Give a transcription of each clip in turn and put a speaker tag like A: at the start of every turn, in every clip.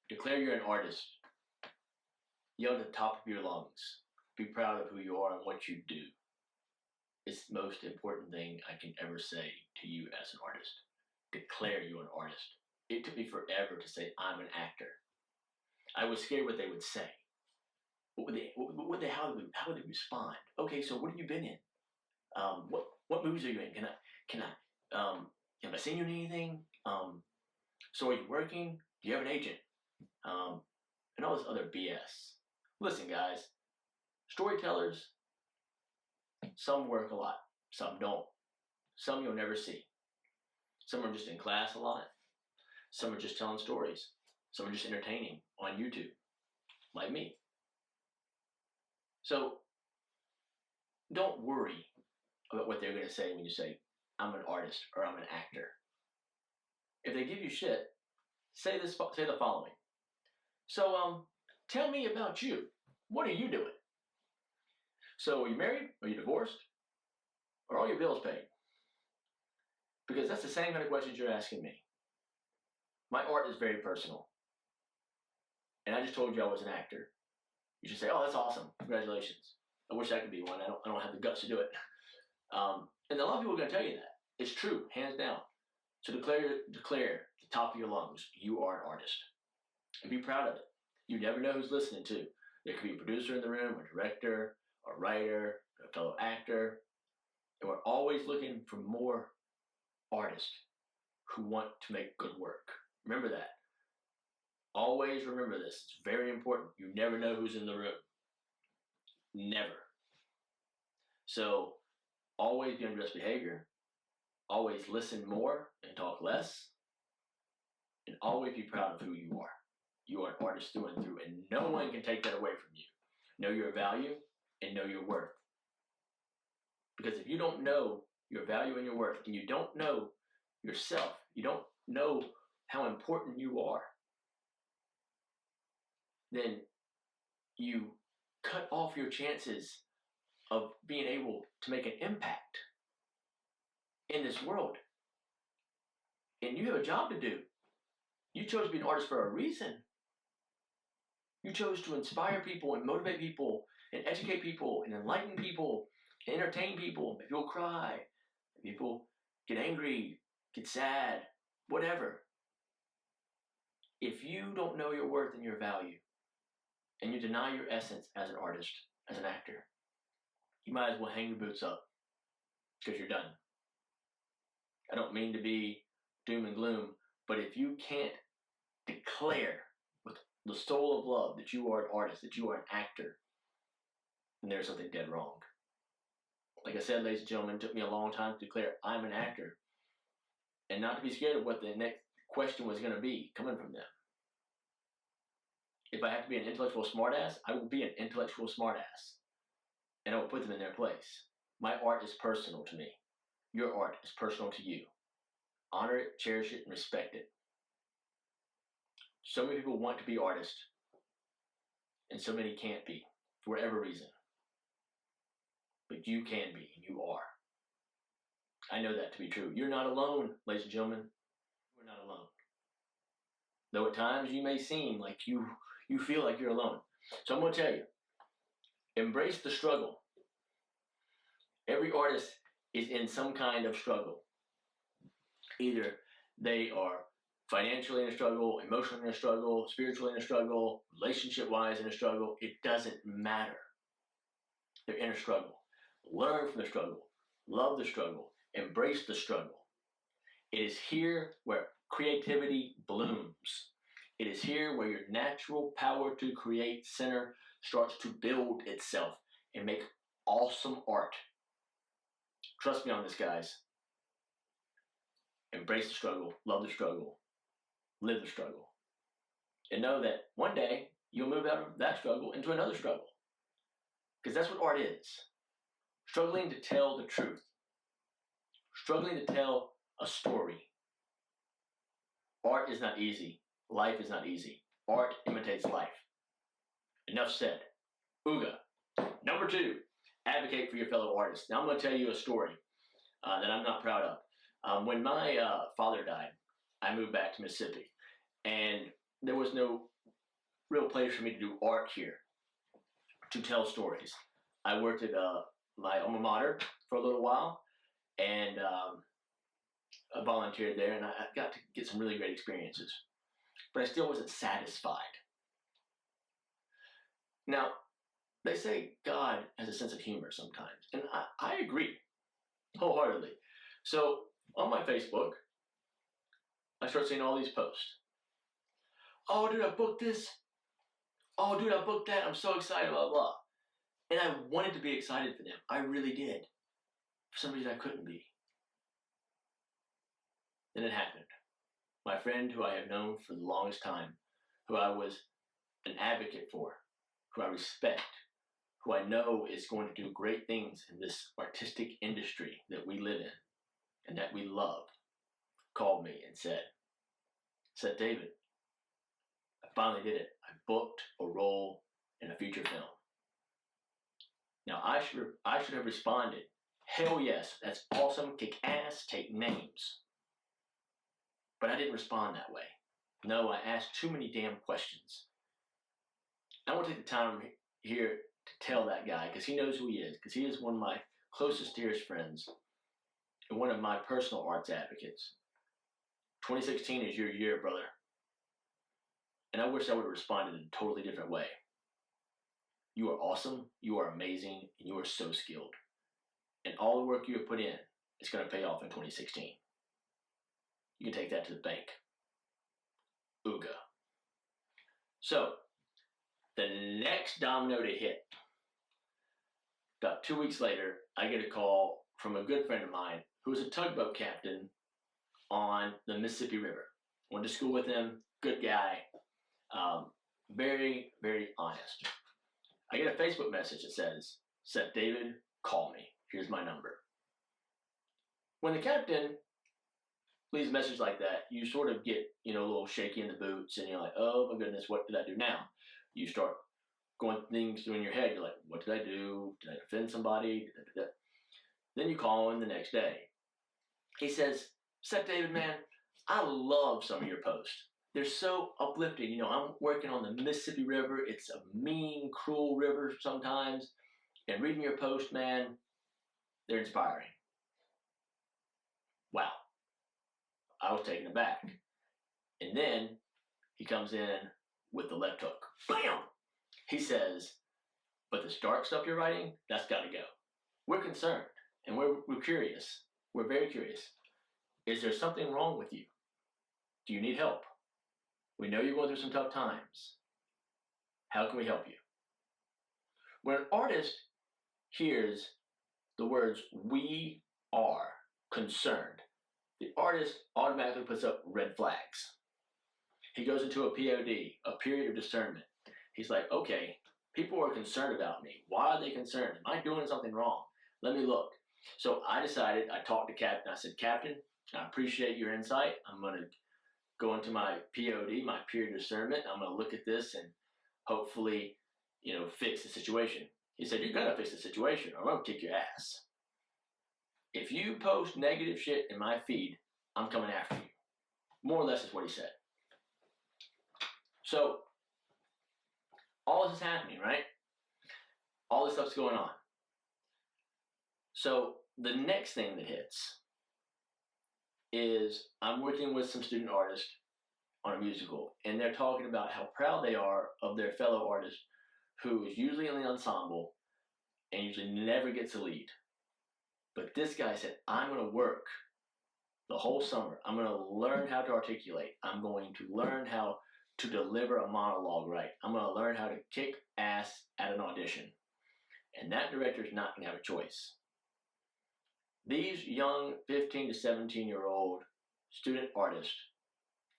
A: Declare you're an artist. Yell at the top of your lungs. Be proud of who you are and what you do. It's the most important thing I can ever say to you as an artist. Declare you're an artist. It took me forever to say I'm an actor. I was scared what they would say. How would they respond? Okay, so what have you been in? What movies are you in? Have I seen you in anything? So are you working? Do you have an agent? And all this other BS. Listen, guys, storytellers, some work a lot, some don't. Some you'll never see. Some are just in class a lot. Some are just telling stories. Some are just entertaining on YouTube, like me. So don't worry about what they're going to say when you say, I'm an artist or I'm an actor. If they give you shit, say the following. So, tell me about you. What are you doing? So, are you married? Are you divorced? Are all your bills paid? Because that's the same kind of questions you're asking me. My art is very personal. And I just told you I was an actor. You should say, oh, that's awesome. Congratulations. I wish I could be one. I don't have the guts to do it. And a lot of people are going to tell you that. It's true, hands down. So declare at the top of your lungs, you are an artist. And be proud of it. You never know who's listening to. There could be a producer in the room, a director, a writer, a fellow actor. And we're always looking for more artists who want to make good work. Remember that. Always remember this. It's very important. You never know who's in the room. Never. So always be on your best behavior. Always listen more and talk less. And always be proud of who you are. You are an artist through and through, and no one can take that away from you. Know your value and know your worth. Because if you don't know your value and your worth, and you don't know yourself, you don't know how important you are, then you cut off your chances of being able to make an impact in this world. And you have a job to do. You chose to be an artist for a reason. You chose to inspire people and motivate people and educate people and enlighten people and entertain people, make people cry, make people get angry, get sad, whatever. If you don't know your worth and your value, and you deny your essence as an artist, as an actor, you might as well hang your boots up because you're done. I don't mean to be doom and gloom, but if you can't declare with the soul of love that you are an artist, that you are an actor, then there's something dead wrong. Like I said, ladies and gentlemen, it took me a long time to declare I'm an actor and not to be scared of what the next question was going to be coming from them. If I have to be an intellectual smartass, I will be an intellectual smartass. And I will put them in their place. My art is personal to me. Your art is personal to you. Honor it, cherish it, and respect it. So many people want to be artists, and so many can't be, for whatever reason. But you can be, and you are. I know that to be true. You're not alone, ladies and gentlemen. We're not alone. Though at times you may seem like you feel like you're alone. So I'm going to tell you, embrace the struggle. Every artist is in some kind of struggle. Either they are financially in a struggle, emotionally in a struggle, spiritually in a struggle, relationship-wise in a struggle. It doesn't matter. They're in a struggle. Learn from the struggle. Love the struggle. Embrace the struggle. It is here where creativity blooms. It is here where your natural power to create center starts to build itself and make awesome art. Trust me on this, guys. Embrace the struggle, love the struggle, live the struggle. And know that one day you'll move out of that struggle into another struggle. Because that's what art is. Struggling to tell the truth. Struggling to tell a story. Art is not easy. Life is not easy. Art imitates life. Enough said. Ouga. Number 2, advocate for your fellow artists. Now I'm going to tell you a story that I'm not proud of. When my father died, I moved back to Mississippi. And there was no real place for me to do art here, to tell stories. I worked at my alma mater for a little while, and I volunteered there, and I got to get some really great experiences. But I still wasn't satisfied. Now, they say God has a sense of humor sometimes, and I agree wholeheartedly. So on my Facebook, I start seeing all these posts. Oh, dude, I booked this. Oh, dude, I booked that. I'm so excited, blah, blah. And I wanted to be excited for them. I really did. For some reason, I couldn't be. Then it happened. My friend who I have known for the longest time, who I was an advocate for, who I respect, who I know is going to do great things in this artistic industry that we live in and that we love, called me and said, David, I finally did it. I booked a role in a feature film. Now, I should have responded, hell yes, that's awesome, kick ass, take names. But I didn't respond that way. No, I asked too many damn questions. I want to take the time here to tell that guy, because he knows who he is, because he is one of my closest, dearest friends, and one of my personal arts advocates. 2016 is your year, brother. And I wish I would have responded in a totally different way. You are awesome, you are amazing, and you are so skilled. And all the work you have put in is going to pay off in 2016. You can take that to the bank. Ouga. So, the next domino to hit, about 2 weeks later, I get a call from a good friend of mine who was a tugboat captain on the Mississippi River. Went to school with him, good guy, very, very honest. I get a Facebook message that says, David, call me. Here's my number. When the captain leaves a message like that, you sort of get, a little shaky in the boots, and you're like, oh my goodness, what did I do now? You start going things through in your head. You're like, what did I do? Did I offend somebody? Then you call him the next day. He says, David, man, I love some of your posts. They're so uplifting. I'm working on the Mississippi River. It's a mean, cruel river sometimes. And reading your post, man, they're inspiring. Wow. I was taken aback. And then he comes in with the left hook. Bam! He says, but this dark stuff you're writing, that's got to go. We're concerned, and we're curious. We're very curious. Is there something wrong with you? Do you need help? We know you're going through some tough times. How can we help you? When an artist hears the words, we are concerned, the artist automatically puts up red flags. He goes into a POD, a period of discernment. He's like, okay, people are concerned about me. Why are they concerned? Am I doing something wrong? Let me look. So I decided, I talked to Captain. I said, Captain, I appreciate your insight. I'm going to go into my POD, my period of discernment. I'm going to look at this and hopefully, fix the situation. He said, you're going to fix the situation or I'm going to kick your ass. If you post negative shit in my feed, I'm coming after you. More or less is what he said. So, all this is happening, right? All this stuff's going on. So, the next thing that hits is I'm working with some student artists on a musical, and they're talking about how proud they are of their fellow artist who is usually in the ensemble and usually never gets a lead. But this guy said, I'm going to work the whole summer. I'm going to learn how to articulate. I'm going to learn how to deliver a monologue right. I'm going to learn how to kick ass at an audition. And that director is not going to have a choice. These young 15 to 17-year-old student artists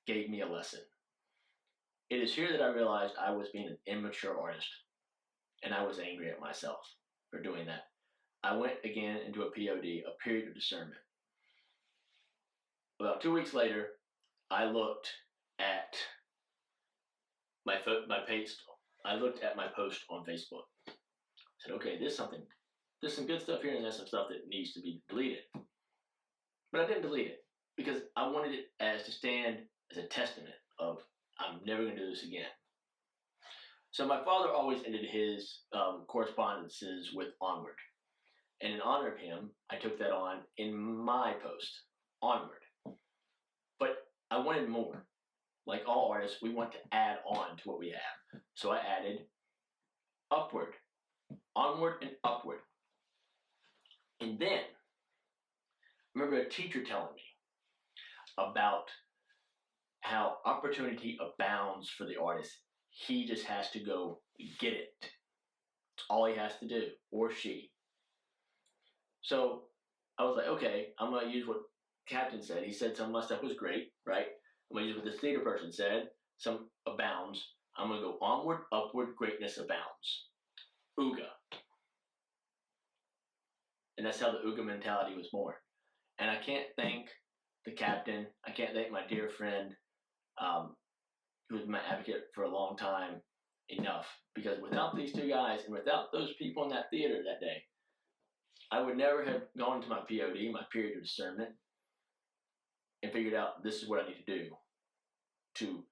A: gave me a lesson. It is here that I realized I was being an immature artist, and I was angry at myself for doing that. I went again into a POD, a period of discernment. About 2 weeks later, I looked at my post. I looked at my post on Facebook. I said, okay, there's some good stuff here, and there's some stuff that needs to be deleted. But I didn't delete it because I wanted it to stand as a testament of I'm never going to do this again. So my father always ended his correspondences with Onward. And in honor of him, I took that on in my post, Onward. But I wanted more. Like all artists, we want to add on to what we have. So I added Upward, Onward, and Upward. And then, I remember a teacher telling me about how opportunity abounds for the artist. He just has to go get it. That's all he has to do, or she. So I was like, okay, I'm going to use what Captain said. He said some of my stuff was great, right? I'm going to use what this theater person said. Some abounds. I'm going to go onward, upward, greatness abounds. Ouga. And that's how the Ouga mentality was born. And I can't thank the captain. I can't thank my dear friend, who was my advocate for a long time, enough. Because without these two guys and without those people in that theater that day, I would never have gone to my POD, my period of discernment, and figured out this is what I need to do to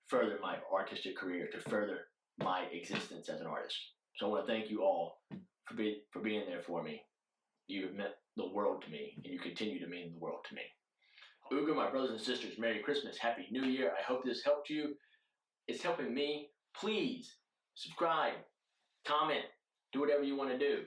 A: further my artistic career, to further my existence as an artist. So I want to thank you all for being there for me. You have meant the world to me, and you continue to mean the world to me. Ouga, my brothers and sisters, Merry Christmas, Happy New Year. I hope this helped you. It's helping me. Please subscribe, comment, do whatever you want to do.